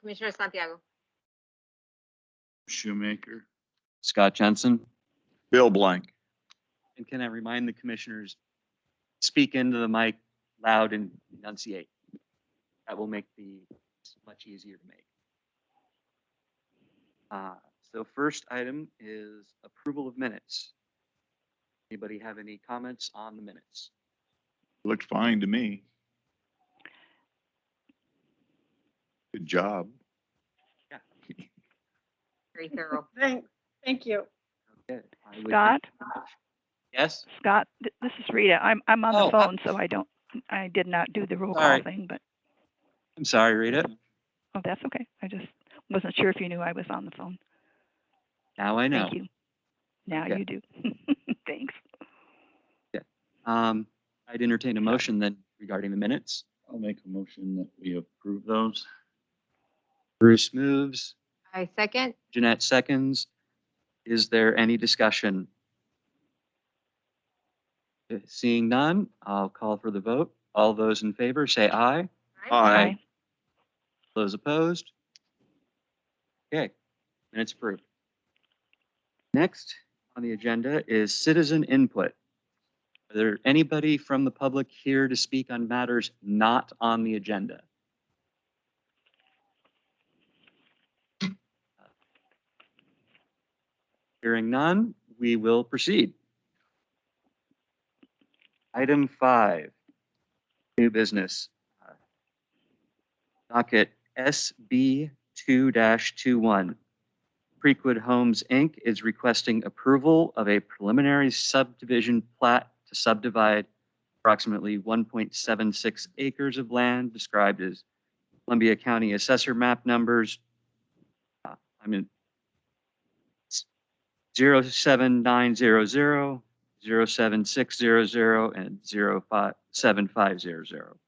Commissioner Santiago. Shoemaker. Scott Jensen. Bill Blank. And can I remind the commissioners, speak into the mic loud and enunciate. That will make the much easier to make. So first item is approval of minutes. Anybody have any comments on the minutes? Looked fine to me. Good job. Yeah. Very thorough. Thank you. Okay. I would- Scott, Yes? Scott, this is Rita. I'm on Oh, the phone, so I did not do the roll Sorry. call thing, but, I'm sorry, Rita. oh, that's okay. I just wasn't sure if you knew I was on the phone. Now I know. Thank you. Now Okay. you do. Thanks. I'd entertain a motion then regarding the minutes. I'll make a motion that we approve those. Bruce moves, I second. Jeanette seconds. Is there any discussion? Seeing none, I'll call for the vote. All those in favor say aye. Aye. Those opposed? Okay, minutes approved. Next on the agenda is citizen input. Are there anybody from the public here to speak on matters not on the agenda? Hearing none, we will proceed. Item 5, new business. Docket SB 2-21. Creekwood Homes, Inc. is requesting approval of a preliminary subdivision plat to subdivide approximately 1.76 acres of land described as Columbia County Assessor Map numbers. 07900, 07600, and 07500.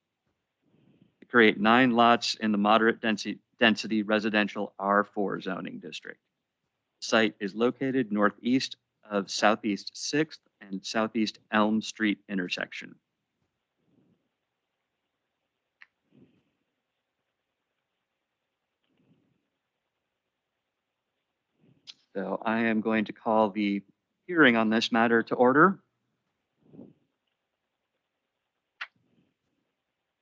To create 9 lots in the moderate density residential R4 zoning district. The site is located northeast of Southeast 6th and Southeast Elm Street intersection. So I am going to call the hearing on this matter to order.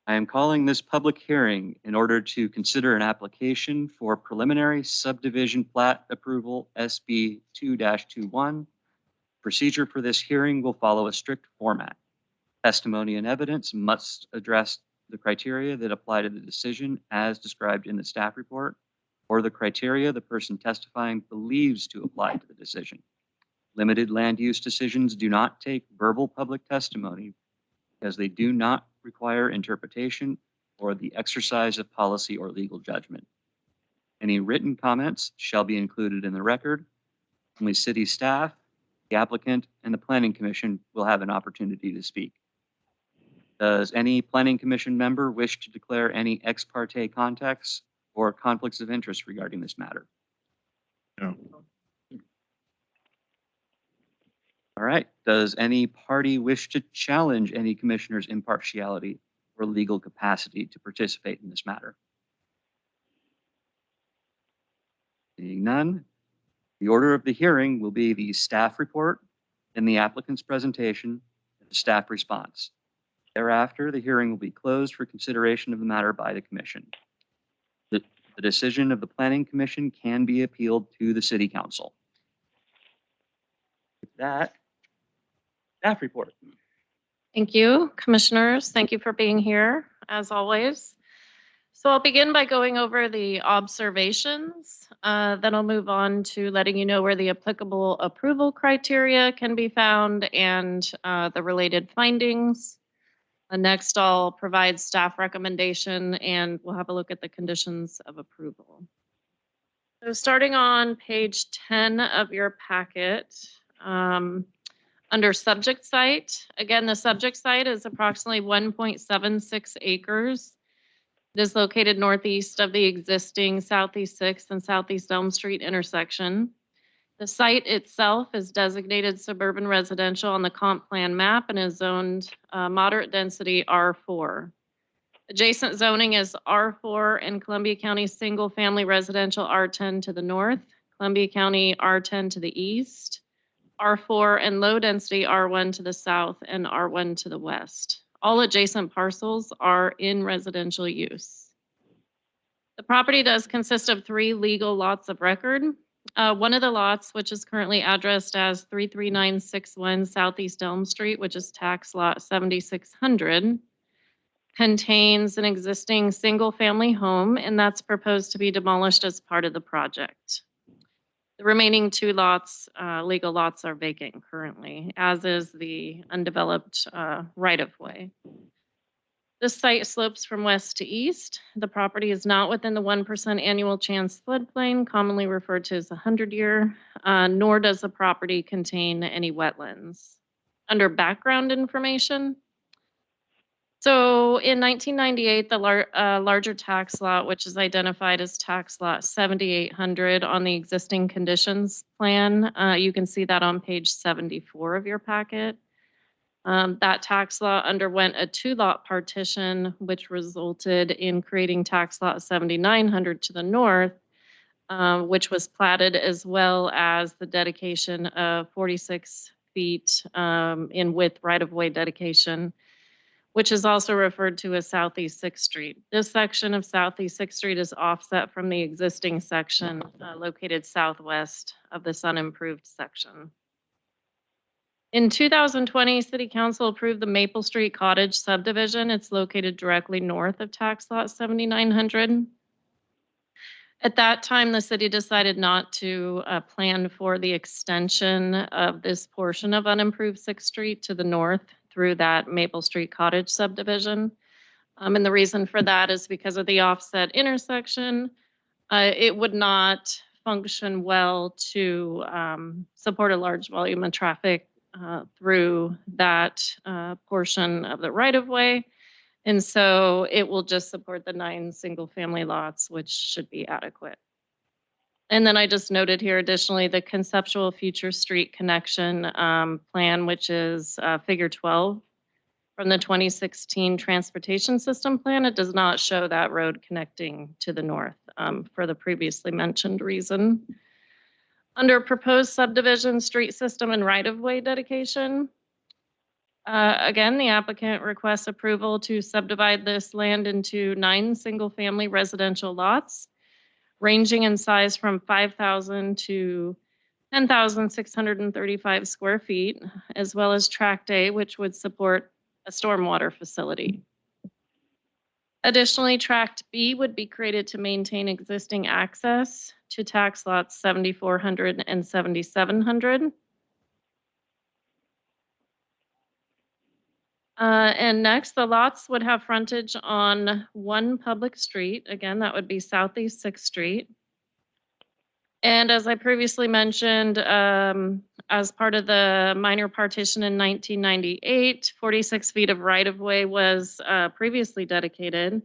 I am calling this public hearing in order to consider an application for preliminary subdivision plat approval SB 2-21. Procedure for this hearing will follow a strict format. Testimony and evidence must address the criteria that apply to the decision as described in the staff report, or the criteria the person testifying believes to apply to the decision. Limited land use decisions do not take verbal public testimony because they do not require interpretation or the exercise of policy or legal judgment. Any written comments shall be included in the record. Only city staff, the applicant, and the planning commission will have an opportunity to speak. Does any planning commission member wish to declare any ex parte contacts or conflicts of interest regarding this matter? No. All right. Does any party wish to challenge any commissioner's impartiality or legal capacity to participate in this matter? Seeing none, the order of the hearing will be the staff report and the applicant's presentation and the staff response. Thereafter, the hearing will be closed for consideration of the matter by the commission. The decision of the planning commission can be appealed to the city council. With that, staff report. Thank you, commissioners. Thank you for being here, as always. So I'll begin by going over the observations. Then I'll move on to letting you know where the applicable approval criteria can be found and the related findings. Next, I'll provide staff recommendation and we'll have a look at the conditions of approval. So starting on page 10 of your packet, under subject site, again, the subject site is approximately 1.76 acres. It is located northeast of the existing Southeast 6th and Southeast Elm Street intersection. The site itself is designated suburban residential on the comp plan map and is zoned moderate density R4. Adjacent zoning is R4 and Columbia County Single Family Residential R10 to the north, Columbia County R10 to the east, R4 and low density R1 to the south, and R1 to the west. All adjacent parcels are in residential use. The property does consist of 3 legal lots of record. One of the lots, which is currently addressed as 33961 Southeast Elm Street, which is tax lot 7600, contains an existing single-family home, and that's proposed to be demolished as part of the project. The remaining 2 lots, legal lots, are vacant currently, as is the undeveloped right-of-way. This site slopes from west to east. The property is not within the 1% annual chance floodplain, commonly referred to as the 100-year, nor does the property contain any wetlands. Under background information, so in 1998, the larger tax lot, which is identified as tax lot 7800 on the existing conditions plan, you can see that on page 74 of your packet. That tax lot underwent a 2-lot partition, which resulted in creating tax lot 7900 to the north, which was platted, as well as the dedication of 46 feet in width right-of-way dedication, which is also referred to as Southeast 6th Street. This section of Southeast 6th Street is offset from the existing section located southwest of this unimproved section. In 2020, City Council approved the Maple Street Cottage subdivision. It's located directly north of tax lot 7900. At that time, the city decided not to plan for the extension of this portion of unimproved 6th Street to the north through that Maple Street Cottage subdivision. And the reason for that is because of the offset intersection. It would not function well to support a large volume of traffic through that portion of the right-of-way. And so it will just support the 9 single-family lots, which should be adequate. And then I just noted here additionally the conceptual future street connection plan, which is figure 12 from the 2016 transportation system plan. It does not show that road connecting to the north for the previously mentioned reason. Under proposed subdivision, street system, and right-of-way dedication, again, the applicant requests approval to subdivide this land into 9 single-family residential lots, ranging in size from 5,000 to 10,635 square feet, as well as Tract A, which would support a stormwater facility. Additionally, Tract B would be created to maintain existing access to tax lots 7,400 and 7,700. And next, the lots would have frontage on 1 public street. Again, that would be Southeast 6th Street. And as I previously mentioned, as part of the minor partition in 1998, 46 feet of right-of-way was previously dedicated.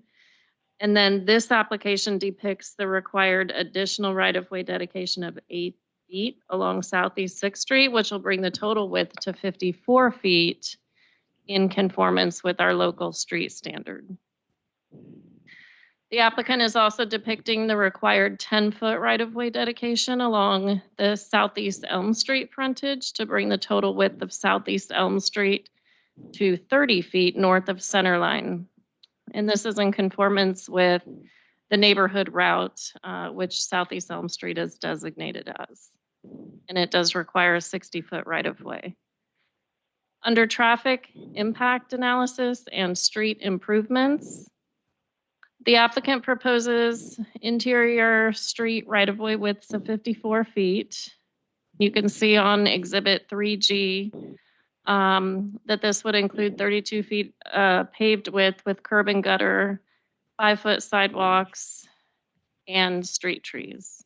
And then this application depicts the required additional right-of-way dedication of 8 feet along Southeast 6th Street, which will bring the total width to 54 feet in conformance with our local street standard. The applicant is also depicting the required 10-foot right-of-way dedication along the Southeast Elm Street frontage to bring the total width of Southeast Elm Street to 30 feet north of center line. And this is in conformance with the neighborhood route, which Southeast Elm Street is designated as. And it does require a 60-foot right-of-way. Under traffic impact analysis and street improvements, the applicant proposes interior street right-of-way widths of 54 feet. You can see on Exhibit 3G that this would include 32 feet paved width with curb and gutter, 5-foot sidewalks, and street trees.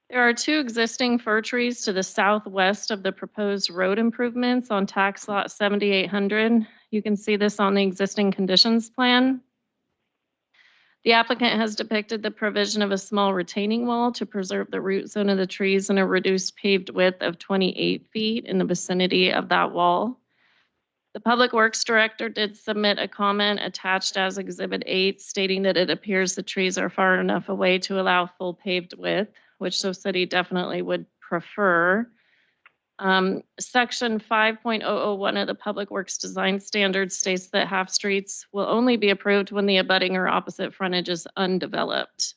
There are 2 existing fir trees to the southwest of the proposed road improvements on tax lot 7800. You can see this on the existing conditions plan. The applicant has depicted the provision of a small retaining wall to preserve the root zone of the trees and a reduced paved width of 28 feet in the vicinity of that wall. The Public Works Director did submit a comment attached as Exhibit 8 stating that it appears the trees are far enough away to allow full paved width, which the city definitely would prefer. Section 5.001 of the Public Works Design Standards states that half streets will only be approved when the abutting or opposite frontage is undeveloped.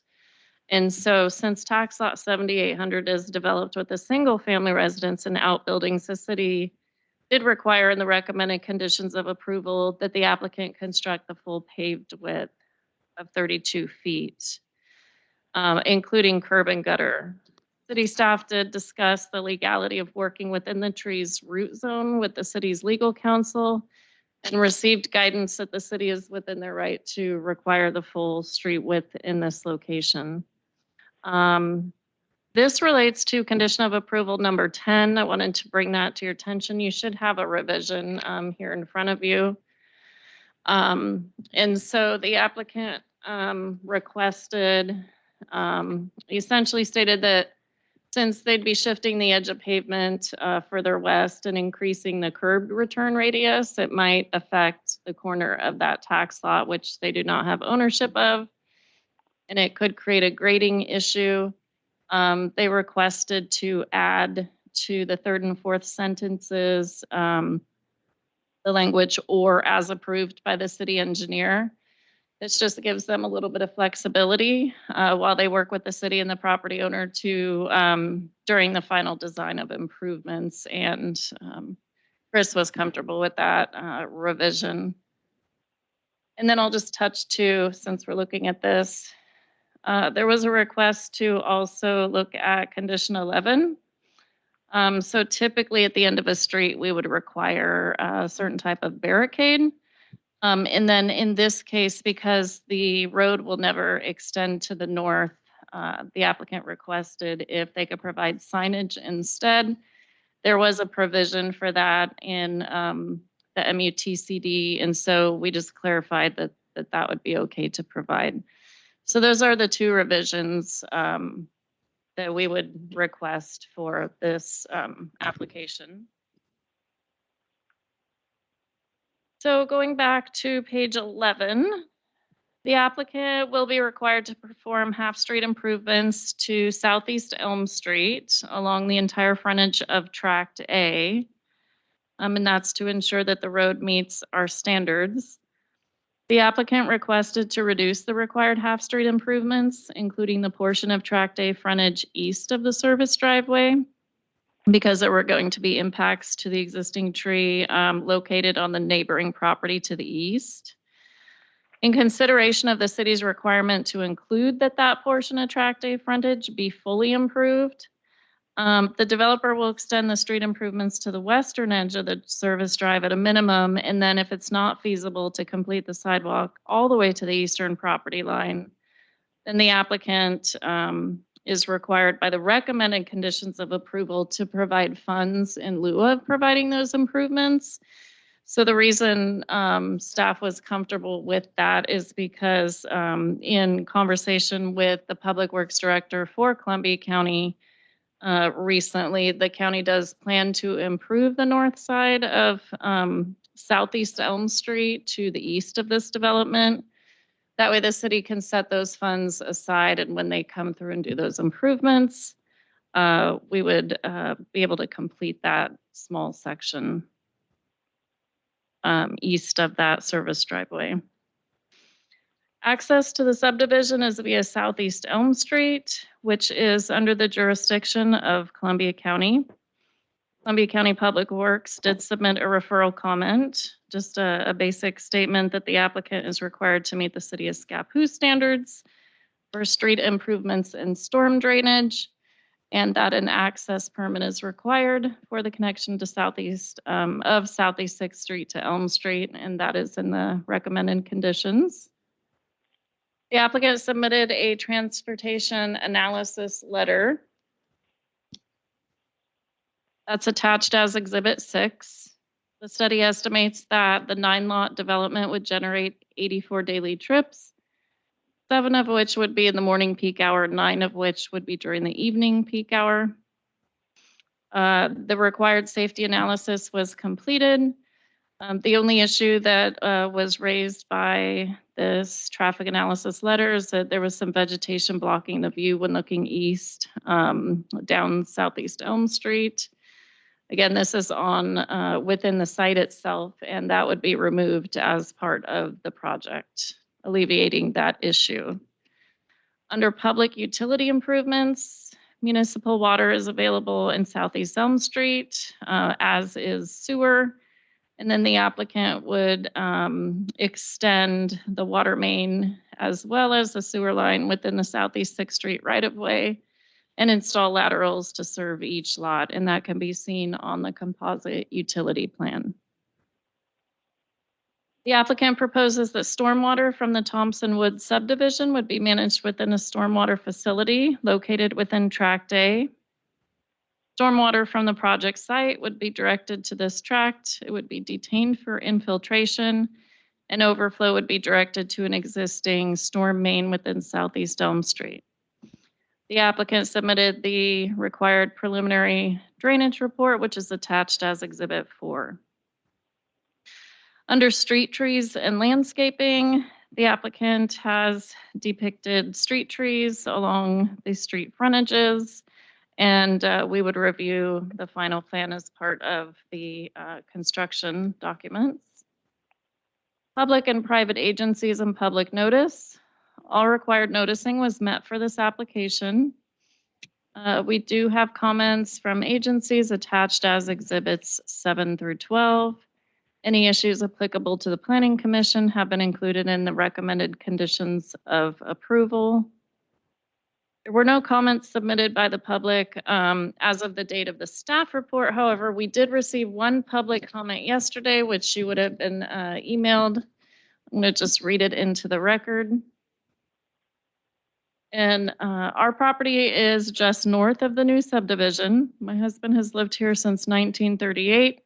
And so since tax lot 7800 is developed with a single family residence and outbuildings, the city did require in the recommended conditions of approval that the applicant construct the full paved width of 32 feet, including curb and gutter. City staff did discuss the legality of working within the tree's root zone with the city's legal counsel and received guidance that the city is within their right to require the full street width in this location. This relates to condition of approval number 10. I wanted to bring that to your attention. You should have a revision here in front of you. And so the applicant requested, essentially stated that since they'd be shifting the edge of pavement further west and increasing the curb return radius, it might affect the corner of that tax lot, which they do not have ownership of, and it could create a grading issue. They requested to add to the third and fourth sentences the language "or as approved by the city engineer." This just gives them a little bit of flexibility while they work with the city and the property owner to during the final design of improvements. And Chris was comfortable with that revision. And then I'll just touch too, since we're looking at this, there was a request to also look at condition 11. So typically at the end of a street, we would require a certain type of barricade. And then in this case, because the road will never extend to the north, the applicant requested if they could provide signage instead. There was a provision for that in the MUTCD, and so we just clarified that would be okay to provide. So those are the two revisions that we would request for this application. So going back to page 11, the applicant will be required to perform half-street improvements to Southeast Elm Street along the entire frontage of Tract A, and that's to ensure that the road meets our standards. The applicant requested to reduce the required half-street improvements, including the portion of Tract A frontage east of the service driveway, because there were going to be impacts to the existing tree located on the neighboring property to the east. In consideration of the city's requirement to include that portion of Tract A frontage be fully improved, the developer will extend the street improvements to the western edge of the service drive at a minimum, and then if it's not feasible to complete the sidewalk all the way to the eastern property line, then the applicant is required by the recommended conditions of approval to provide funds in lieu of providing those improvements. So the reason staff was comfortable with that is because in conversation with the Public Works Director for Columbia County recently, the county does plan to improve the north side of Southeast Elm Street to the east of this development. That way the city can set those funds aside, and when they come through and do those improvements, we would be able to complete that small section east of that service driveway. Access to the subdivision is via Southeast Elm Street, which is under the jurisdiction of Columbia County. Columbia County Public Works did submit a referral comment, just a basic statement that the applicant is required to meet the city of SCAPU standards for street improvements and storm drainage, and that an access permit is required for the connection to Southeast 6th Street to Elm Street, and that is in the recommended conditions. The applicant submitted a transportation analysis letter that's attached as Exhibit 6. The study estimates that the 9-lot development would generate 84 daily trips, 7 of which would be in the morning peak hour, 9 of which would be during the evening peak hour. The required safety analysis was completed. The only issue that was raised by this traffic analysis letter is that there was some vegetation blocking the view when looking east down Southeast Elm Street. Again, this is on within the site itself, and that would be removed as part of the project, alleviating that issue. Under public utility improvements, municipal water is available in Southeast Elm Street, as is sewer. And then the applicant would extend the water main as well as the sewer line within the Southeast 6th Street right-of-way and install laterals to serve each lot. And that can be seen on the composite utility plan. The applicant proposes that stormwater from the Thompson Woods subdivision would be managed within a stormwater facility located within Tract A. Stormwater from the project site would be directed to this tract. It would be detained for infiltration, and overflow would be directed to an existing storm main within Southeast Elm Street. The applicant submitted the required preliminary drainage report, which is attached as Exhibit 4. Under street trees and landscaping, the applicant has depicted street trees along the street frontages, and we would review the final plan as part of the construction documents. Public and private agencies and public notice. All required noticing was met for this application. We do have comments from agencies attached as Exhibits 7 through 12. Any issues applicable to the Planning Commission have been included in the recommended conditions of approval. There were no comments submitted by the public as of the date of the staff report. However, we did receive one public comment yesterday, which you would have been emailed. I'm going to just read it into the record. And our property is just north of the new subdivision. My husband has lived here since 1938.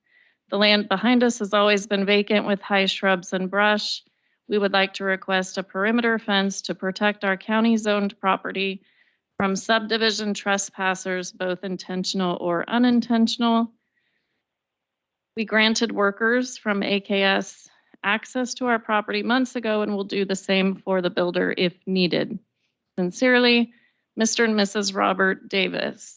The land behind us has always been vacant with high shrubs and brush. We would like to request a perimeter fence to protect our county-zoned property from subdivision trespassers, both intentional or unintentional. We granted workers from AKS access to our property months ago and will do the same for the builder if needed. Sincerely, Mr. and Mrs. Robert Davis.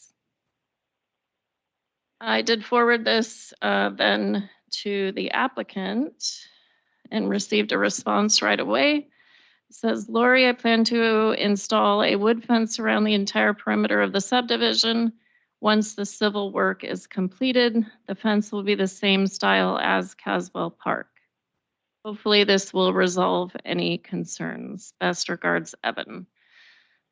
I did forward this then to the applicant and received a response right away. It says, Lori, I plan to install a wood fence around the entire perimeter of the subdivision. Once the civil work is completed, the fence will be the same style as Caswell Park. Hopefully this will resolve any concerns. Best regards, Evan.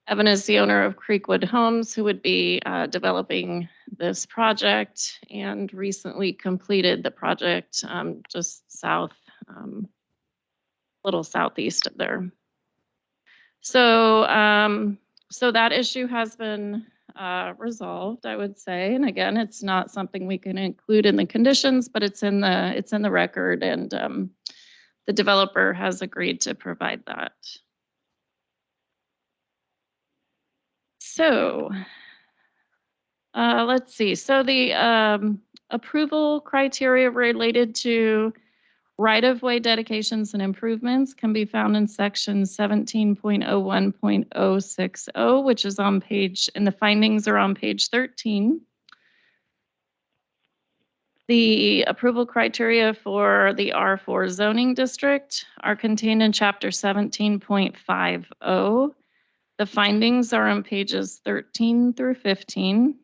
Evan is the owner of Creekwood Homes, who would be developing this project and recently completed the project just south, little southeast of there. So, so that issue has been resolved, I would say. And again, it's not something we can include in the conditions, but it's in the record, and the developer has agreed to provide that. So let's see. So the approval criteria related to right-of-way dedications and improvements can be found in section 17.01.060, which is on page, and the findings are on page 13. The approval criteria for the R4 zoning district are contained in chapter 17.50. The findings are on pages 13 through 15.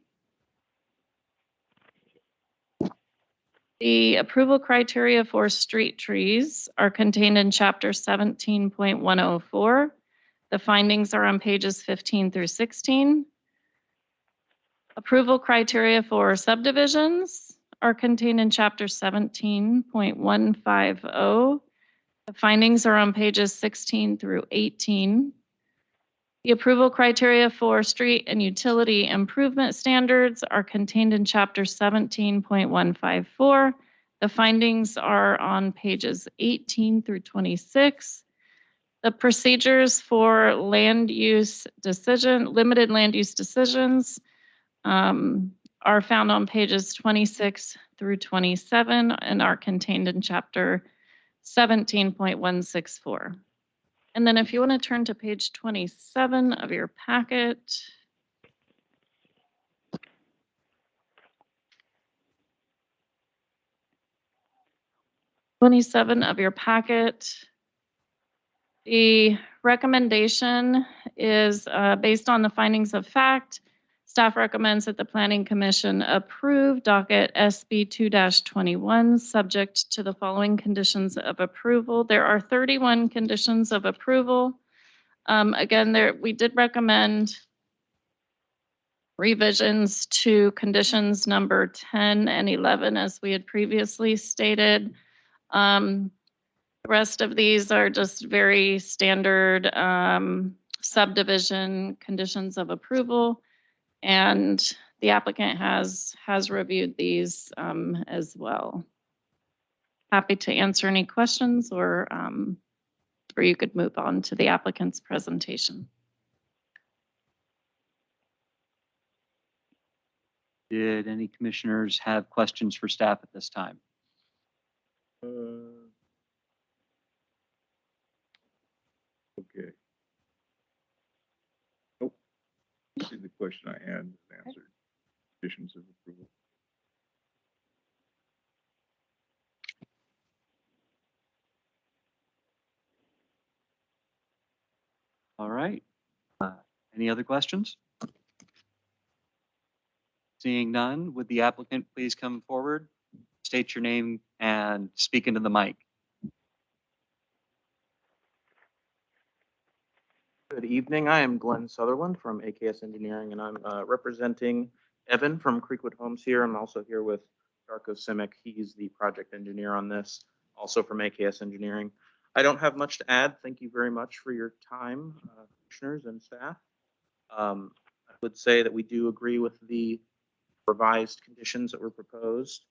The approval criteria for street trees are contained in chapter 17.104. The findings are on pages 15 through 16. Approval criteria for subdivisions are contained in chapter 17.150. The findings are on pages 16 through 18. The approval criteria for street and utility improvement standards are contained in chapter 17.154. The findings are on pages 18 through 26. The procedures for land use decision, limited land use decisions are found on pages 26 through 27 and are contained in chapter 17.164. And then if you want to turn to page 27 of your packet. 27 of your packet. The recommendation is based on the findings of fact. Staff recommends that the Planning Commission approve docket SB 2-21, subject to the following conditions of approval. There are 31 conditions of approval. Again, we did recommend revisions to conditions number 10 and 11, as we had previously stated. The rest of these are just very standard subdivision conditions of approval, and the applicant has reviewed these as well. Happy to answer any questions, or you could move on to the applicant's presentation. Did any commissioners have questions for staff at this time? Okay. Nope. See, the question I had was answered. Conditions of approval. All right. Any other questions? Seeing none, would the applicant please come forward, state your name, and speak into the mic? Good evening. I am Glenn Sutherland from AKS Engineering, and I'm representing Evan from Creekwood Homes here. I'm also here with Darko Simic. He's the project engineer on this, also from AKS Engineering. I don't have much to add. Thank you very much for your time, commissioners and staff. I would say that we do agree with the revised conditions that were proposed.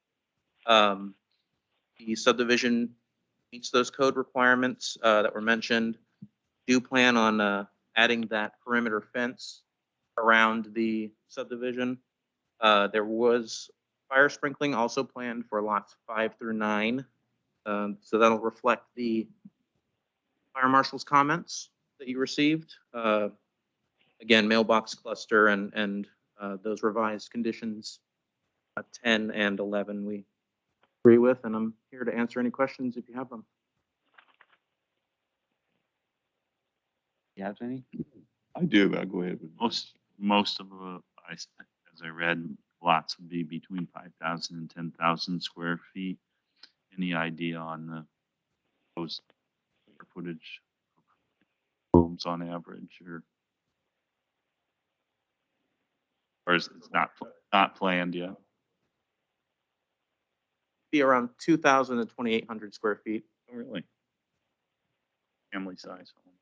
The subdivision meets those code requirements that were mentioned. Do plan on adding that perimeter fence around the subdivision. There was fire sprinkling also planned for lots 5 through 9. So that'll reflect the fire marshal's comments that you received. Again, mailbox cluster and those revised conditions 10 and 11 we agree with, and I'm here to answer any questions if you have them. You have any? I do, but I'll go ahead with Most of as I read, lots would be between 5,000 and 10,000 square feet. Any idea on the proposed square footage of homes on average, or is it not planned yet? Be around 2,000 to 2,800 square feet. Oh, really? Family size home.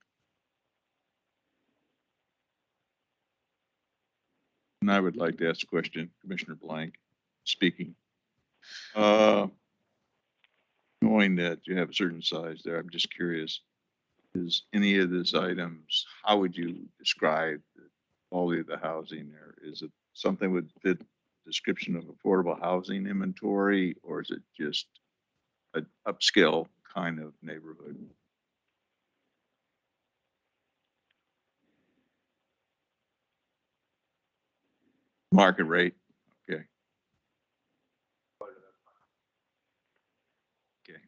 And I would like to ask a question, Commissioner Blank, speaking. Knowing that you have a certain size there, I'm just curious, is any of these items, how would you describe the quality of the housing there? Is it something with the description of affordable housing inventory, or is it just an upscale kind of neighborhood? Market rate, okay. Okay.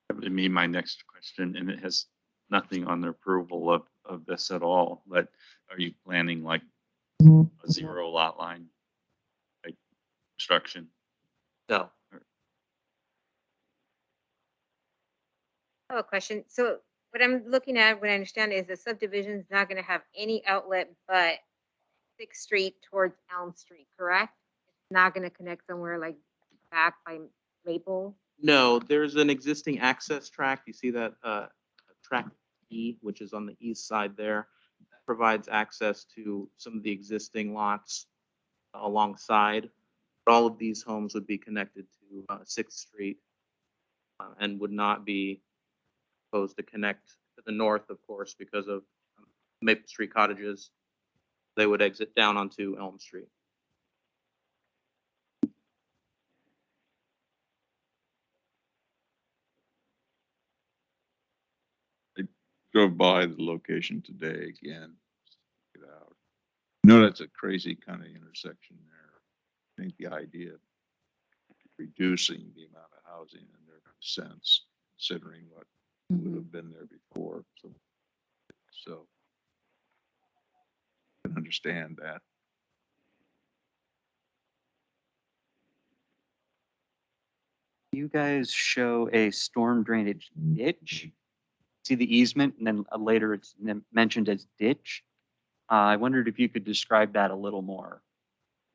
That would be my next question, and it has nothing on the approval of this at all, but are you planning like a 0 lot line like construction? No. I have a question. So what I'm looking at, what I understand is the subdivision is not going to have any outlet but 6th Street towards Elm Street, correct? It's not going to connect somewhere like back by Maple. No, there's an existing access track. You see that track E, which is on the east side there, provides access to some of the existing lots alongside. But all of these homes would be connected to 6th Street and would not be proposed to connect to the north, of course, because of Maple Street cottages. They would exit down onto Elm Street. Drove by the location today again. Check it out. No, that's a crazy kind of intersection there. I think the idea of reducing the amount of housing in there makes sense, considering what would have been there before. So I can understand that. You guys show a storm drainage ditch. See the easement, and then later it's mentioned as ditch. I wondered if you could describe that a little more.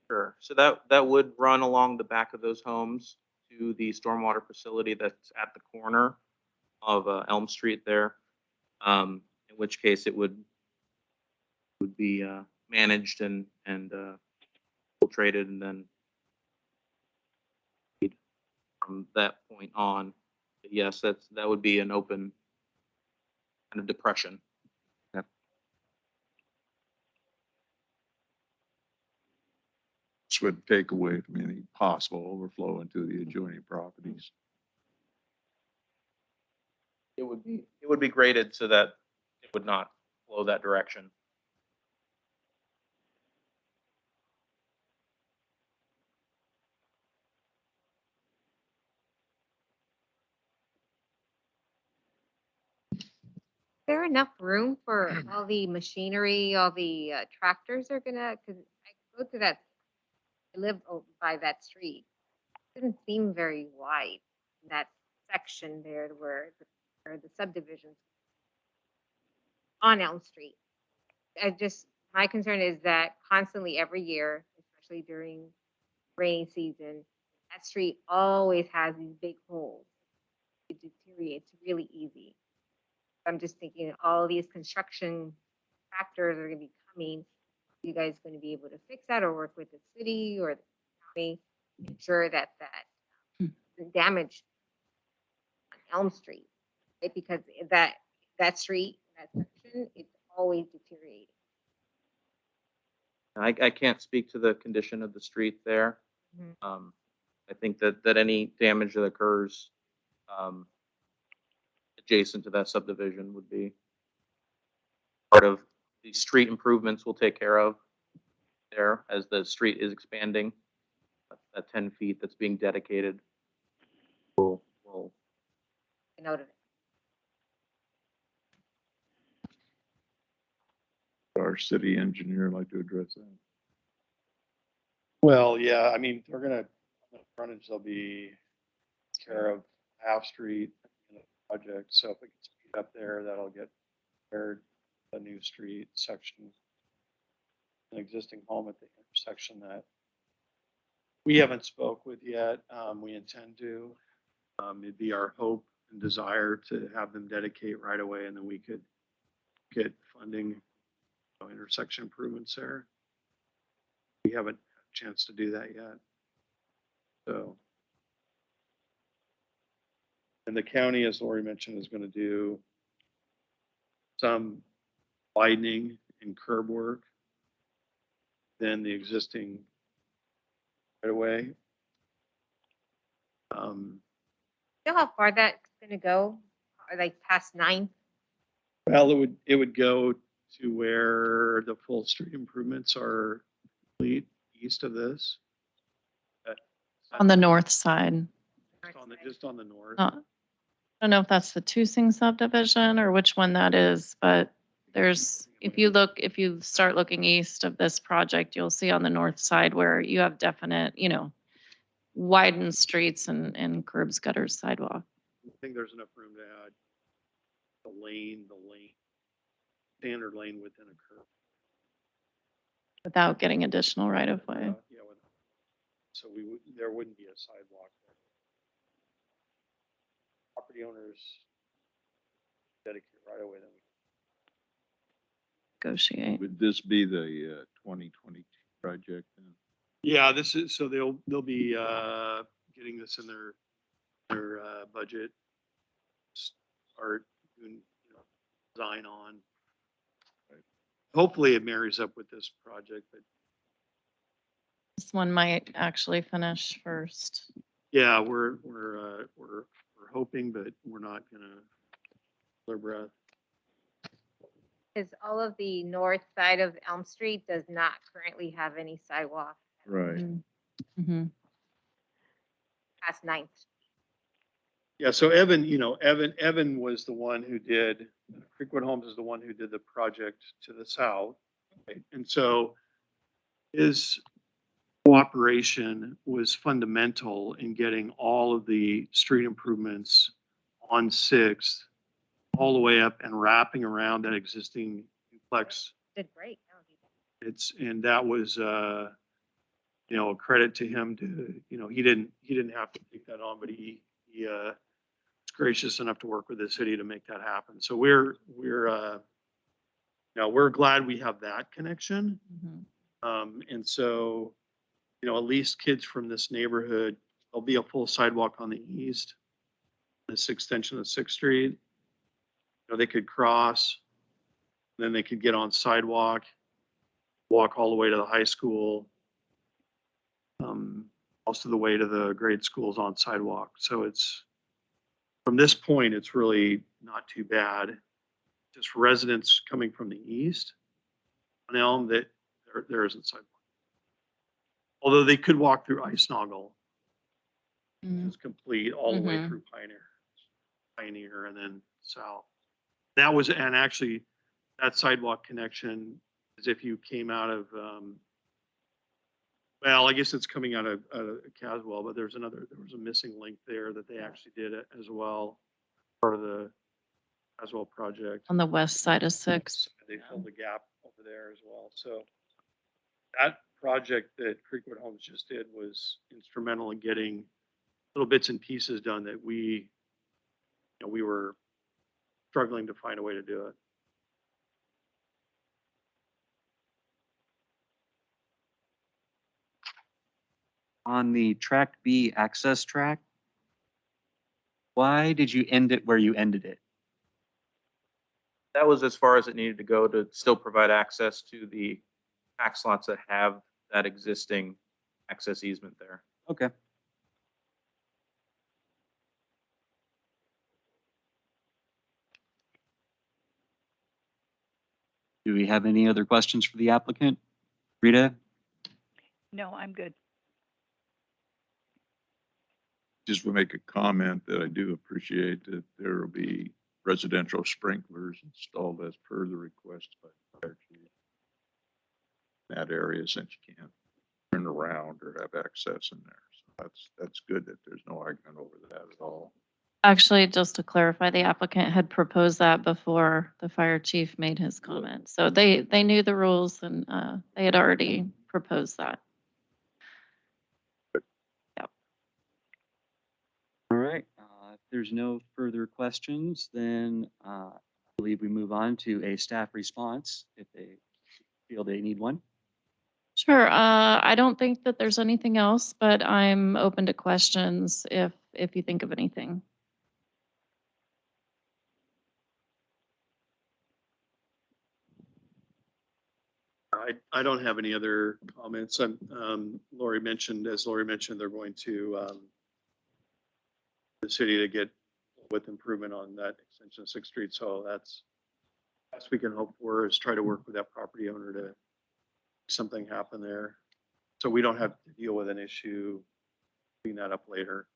Sure. So that would run along the back of those homes to the stormwater facility that's at the corner of Elm Street there. In which case it would be managed and filtrated, and then from that point on, yes, that would be an open kind of depression. This would take away from any possible overflow into the adjoining properties. It would be graded so that it would not flow that direction. Is there enough room for all the machinery, all the tractors are gonna, cause I go to that, I live by that street. Didn't seem very wide, that section there where the subdivisions on Elm Street. My concern is that constantly every year, especially during rainy season, that street always has these big holes. It deteriorates really easy. I'm just thinking all these construction factors are gonna be coming. You guys gonna be able to fix that or work with the city or the county, ensure that the damage on Elm Street, right? Because that street, that section, it's always deteriorating. I can't speak to the condition of the street there. Mhm. I think that any damage that occurs adjacent to that subdivision would be part of the street improvements we'll take care of there as the street is expanding. That 10 feet that's being dedicated will I noted it. Our city engineer like to address that. Well, yeah, I mean, they're gonna, on the frontage, they'll be care of Half Street, project, so if we can speed up there, that'll get paired a new street section. An existing home at the intersection that we haven't spoke with yet, we intend to. It'd be our hope and desire to have them dedicate right away, and then we could get funding, intersection improvements there. We haven't had a chance to do that yet. So. And the county, as Lori mentioned, is gonna do some widening and curb work than the existing right away. You know how far that's gonna go? Or like past 9? Well, it would go to where the full street improvements are complete east of this. On the north side. Just on the north. I don't know if that's the Tusing subdivision or which one that is, but there's, if you start looking east of this project, you'll see on the north side where you have definite, widened streets and curbs, gutters, sidewalk. I think there's enough room to add the lane, standard lane within a curb. Without getting additional right of way. Yeah, so there wouldn't be a sidewalk there. Property owners dedicate right away, then Negotiate. Would this be the 2022 project then? yeah, this is, so they'll be getting this in their budget. Start doing, design on. Hopefully it marries up with this project, but This one might actually finish first. yeah, we're hoping, but we're not gonna hold our breath. Is all of the north side of Elm Street does not currently have any sidewalk Right. Mhm. past Ninth. Yeah, so Evan was the one who did, Creekwood Homes is the one who did the project to the south. Right? And so his cooperation was fundamental in getting all of the street improvements on Sixth all the way up and wrapping around that existing duplex. Did great. No, And that was, a credit to him to, he didn't have to take that on, but he was gracious enough to work with the city to make that happen. So we're glad we have that connection. Mhm. And so, at least kids from this neighborhood, there'll be a full sidewalk on the east, this extension of Sixth Street. They could cross, then they could get on sidewalk, walk all the way to the high school. Most of the way to the grade schools on sidewalk. So from this point, it's really not too bad. Just residents coming from the east on Elm, that there isn't sidewalk. Although they could walk through Ice Noggle, which Mhm. is complete all the way Mhm. through Pioneer and then south. And actually that sidewalk connection is if you came out of, well, I guess it's coming out of Caswell, but there was a missing link there that they actually did it as well, part of the Caswell project. On the west side of Sixth. They filled the gap over there as well. So that project that Creekwood Homes just did was instrumental in getting little bits and pieces done that we were struggling to find a way to do it. On the Track B access track, why did you end it where you ended it? That was as far as it needed to go to still provide access to the tax lots that have that existing access easement there. Okay. Do we have any other questions for the applicant? Rita? No, I'm good. Just will make a comment that I do appreciate that there will be residential sprinklers installed as per the request by the fire chief. In that area, since you can't turn around or have access in there. So that's good that there's no argument over that at all. Actually, just to clarify, the applicant had proposed that before the fire chief made his comment. So they knew the rules and they had already proposed that. Yep. All right. If there's no further questions, then I believe we move on to a staff response if they feel they need one. Sure. I don't think that there's anything else, but I'm open to questions if you think of anything. I don't have any other comments. Lori mentioned, they're going to the city to get with improvement on that extension of Sixth Street. So that's we can hope for, is try to work with that property owner to make something happen there. So we don't have to deal with an issue, clean that up later.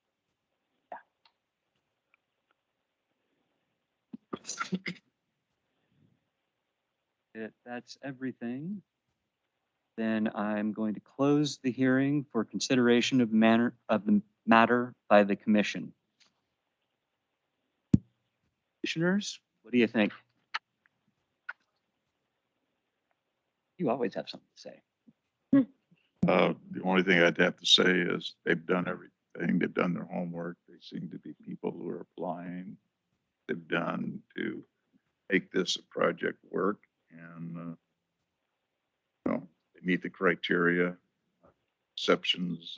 If that's everything, then I'm going to close the hearing for consideration of the matter by the commission. Commissioners, what do you think? You always have something to say. The only thing I'd have to say is they've done everything. They've done their homework. They seem to be people who are applying. They've done to make this a project work, and they meet the criteria. Exceptions,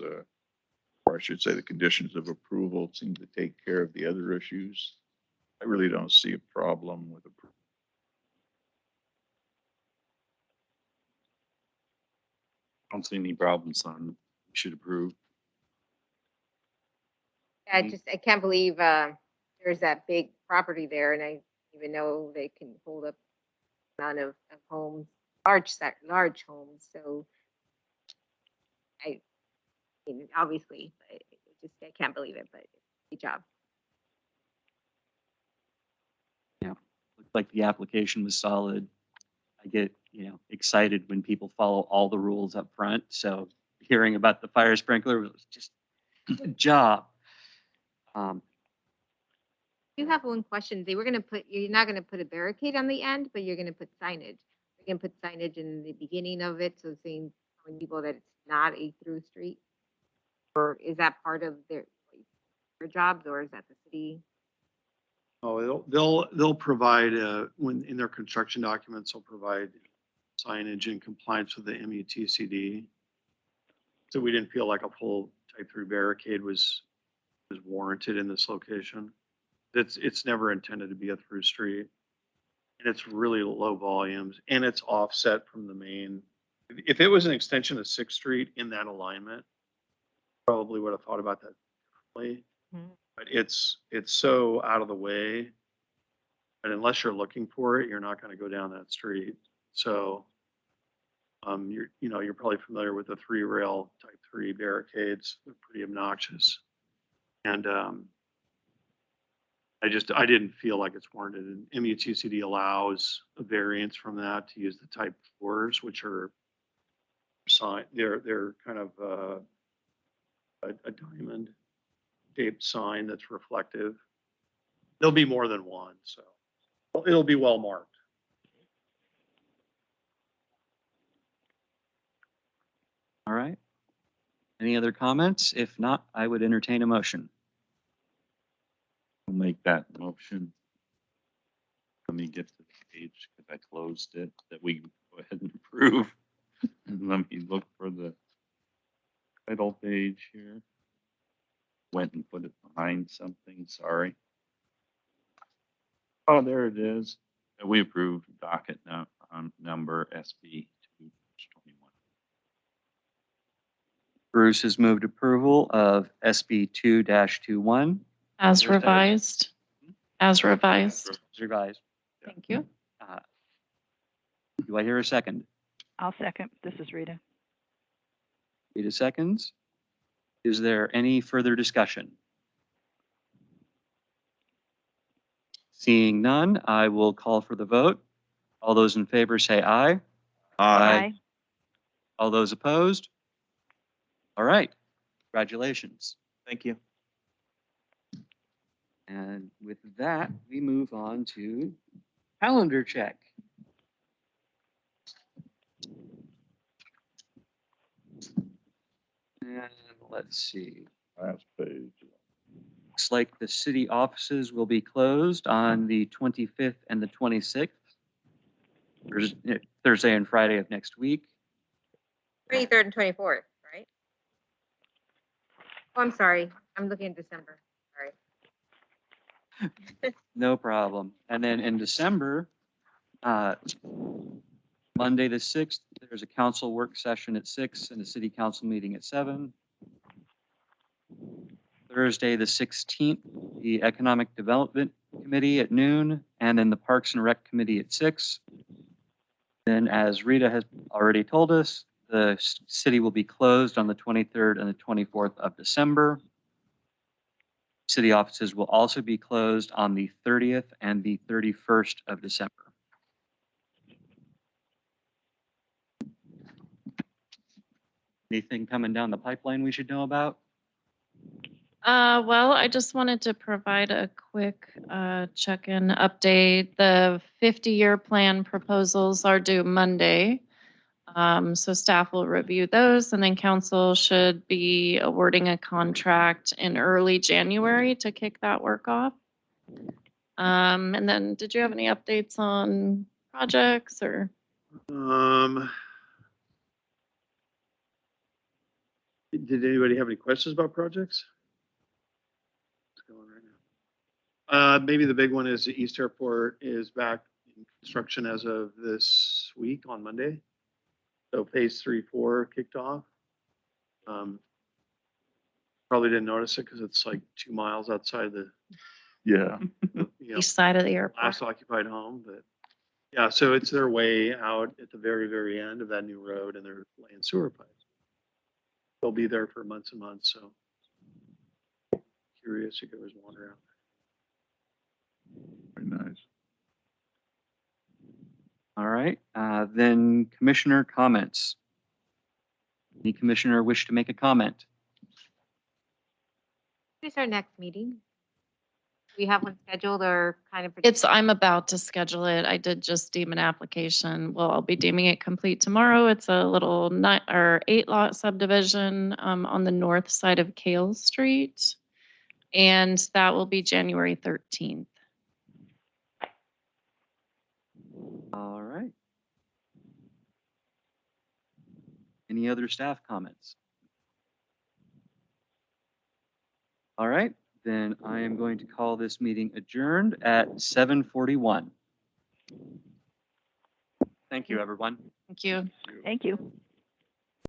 or I should say, the conditions of approval seem to take care of the other issues. I really don't see a problem with approval. don't see any problems on, we should approve. I can't believe, there's that big property there and I didn't even know they can hold up amount of homes, large homes, so I mean, obviously, but it just, I can't believe it, but good job. Looked like the application was solid. I get, excited when people follow all the rules up front. So hearing about the fire sprinkler was just good job. You have one question. They were gonna you're not gonna put a barricade on the end, but you're gonna put signage. You're gonna put signage in the beginning of it, so saying, telling people that it's not a through street? Or is that part of their jobs, or is that the city? Oh, they'll provide, when, in their construction documents, they'll provide signage in compliance with the MUTCD. So we didn't feel like a full type 3 barricade was warranted in this location. It's never intended to be a through street. And it's really low volumes and it's offset from the main. If it was an extension of 6th Street in that alignment, probably would have thought about that differently. But it's so out of the way. But unless you're looking for it, you're not going to go down that street. So you're probably familiar with the 3-rail type 3 barricades. They're pretty obnoxious. And I didn't feel like it's warranted. And MUTCD allows a variance from that to use the type 4s, which are sign. They're kind of a diamond shaped sign that's reflective. There'll be more than one, so it'll be well marked. All right. Any other comments? If not, I would entertain a motion. I'll make that motion. Let me get to the page because I closed it, that we can go ahead and approve. And let me look for the title page here. Went and put it behind something, sorry. Oh, there it is. We approved docket number SB 2/21. Bruce has moved approval of SB 2-21. As Where's that? revised. As revised. Revised. Thank you. Do I hear a second? I'll second. This is Rita. Rita seconds. Is there any further discussion? Seeing none, I will call for the vote. All those in favor say aye. Aye. All those opposed? All right. Congratulations. Thank you. And with that, we move on to calendar check. And let's see. Last page. Looks like the city offices will be closed on the 25th and the 26th. Thursday and Friday of next week. 23rd and 24th, right? Oh, I'm sorry. I'm looking at December. Sorry. No problem. And then in December, Monday the 6th, there's a council work session at 6 and a city council meeting at 7. Thursday the 16th, the Economic Development Committee at noon, and then the Parks and Rec Committee at 6. Then, as Rita has already told us, the city will be closed on the 23rd and the 24th of December. City offices will also be closed on the 30th and the 31st of December. Anything coming down the pipeline we should know about? Well, I just wanted to provide a quick check-in update. The 50-year plan proposals are due Monday. So staff will review those and then council should be awarding a contract in early January to kick that work off. And then did you have any updates on projects or? Did anybody have any questions about projects? What's going on right now? Maybe the big one is the East Airport is back in construction as of this week on Monday. So phase 3, 4 kicked off. Probably didn't notice it because it's like 2 miles outside the, Yeah. East side of the airport. last occupied home, but yeah, so it's their way out at the very, very end of that new road and they're laying sewer pipes. They'll be there for months and months, so curious, you could always wander out. Very nice. All right, then commissioner comments. Any commissioner wish to make a comment? When is our next meeting? We have one scheduled or kind of? I'm about to schedule it. I did just deem an application. Well, I'll be deeming it complete tomorrow. It's a little 8-lot subdivision on the north side of Kale Street. And that will be January 13th. All right. Any other staff comments? All right, then I am going to call this meeting adjourned at 7:41. Thank you, everyone. Thank you. Thank you.